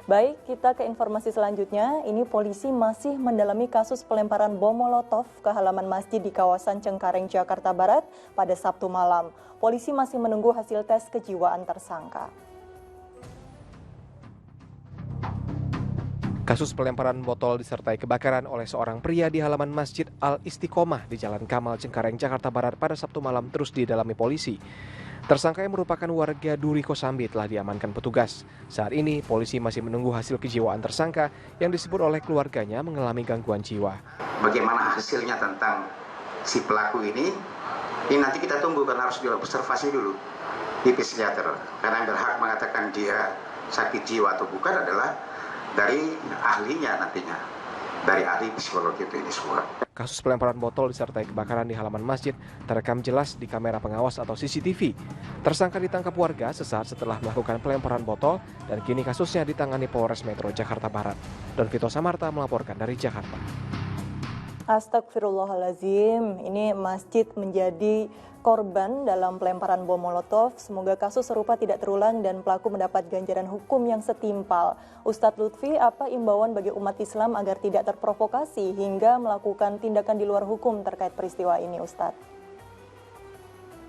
Baik, kita ke informasi selanjutnya. Ini polisi masih mendalami kasus pelemparan bom Molotov ke halaman masjid di kawasan Cengkareng, Jakarta Barat pada Sabtu malam. Polisi masih menunggu hasil tes kejiwaan tersangka. Kasus pelemparan botol disertai kebakaran oleh seorang pria di halaman Masjid Al-Istiqomah di Jalan Kamal, Cengkareng, Jakarta Barat pada Sabtu malam terus didalami polisi. Tersangka yang merupakan warga Duri Kosambi telah diamankan petugas. Saat ini, polisi masih menunggu hasil kejiwaan tersangka yang disebut oleh keluarganya mengalami gangguan jiwa. Bagaimana hasilnya tentang si pelaku ini nanti kita tunggu karena harus diobservasi dulu di psikiater. Karena yang berhak mengatakan dia sakit jiwa atau bukan adalah dari ahlinya nantinya, dari ahli psikologi itu ini semua. Kasus pelemparan botol disertai kebakaran di halaman masjid terekam jelas di kamera pengawas atau CCTV. Tersangka ditangkap warga sesaat setelah melakukan pelemparan botol dan kini kasusnya ditangani Polres Metro Jakarta Barat. Don Vito Samarta melaporkan dari Jakarta. Astagfirullahaladzim, ini masjid menjadi korban dalam pelemparan bom Molotov. Semoga kasus serupa tidak terulang dan pelaku mendapat ganjaran hukum yang setimpal. Ustadz Lutfi, apa imbauan bagi umat Islam agar tidak terprovokasi hingga melakukan tindakan di luar hukum terkait peristiwa ini, Ustadz?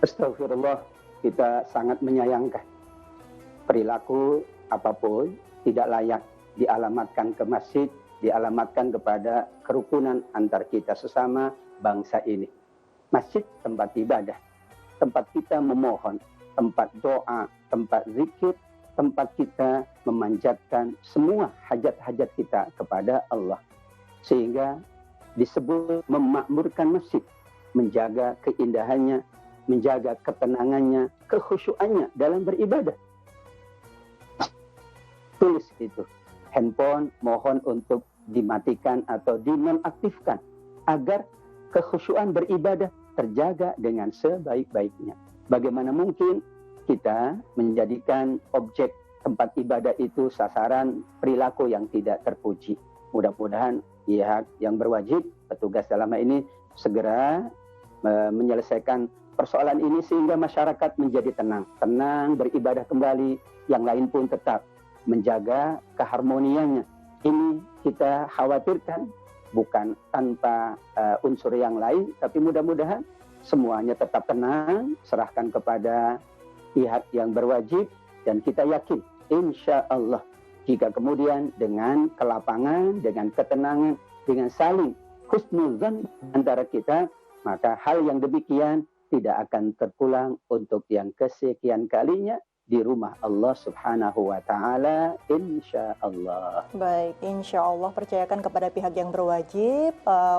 Astagfirullah, kita sangat menyayangkan perilaku apapun tidak layak dialamatkan ke masjid, dialamatkan kepada kerukunan antar kita sesama bangsa ini. Masjid tempat ibadah, tempat kita memohon, tempat doa, tempat zikir, tempat kita memanjatkan semua hajat-hajat kita kepada Allah. Sehingga disebut memakmurkan masjid, menjaga keindahannya, menjaga ketenangannya, kekhusyuannya dalam beribadah. Tulis itu. Handphone mohon untuk dimatikan atau dinonaktifkan agar kekhusyuan beribadah terjaga dengan sebaik-baiknya. Bagaimana mungkin kita menjadikan objek tempat ibadah itu sasaran perilaku yang tidak terpuji. Mudah-mudahan pihak yang berwajib, petugas dalam hal ini segera menyelesaikan persoalan ini sehingga masyarakat menjadi tenang. Tenang beribadah kembali, yang lain pun tetap menjaga keharmoniannya. Ini kita khawatirkan bukan tanpa unsur yang lain, tapi mudah-mudahan semuanya tetap tenang, serahkan kepada pihak yang berwajib, dan kita yakin, insya Allah, jika kemudian dengan kelapangan, dengan ketenangan, dengan saling husnuzan antara kita, maka hal yang demikian tidak akan terulang untuk yang kesekian kalinya di rumah Allah Subhanahu wa Ta'ala, insya Allah. Baik, insya Allah percayakan kepada pihak yang berwajib,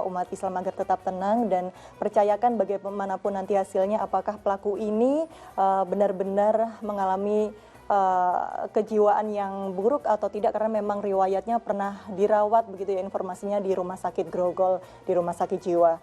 umat Islam agar tetap tenang dan percayakan bagaimanapun nanti hasilnya apakah pelaku ini benar-benar mengalami kejiwaan yang buruk atau tidak, karena memang riwayatnya pernah dirawat begitu ya informasinya di Rumah Sakit Grogol, di Rumah Sakit Jiwa.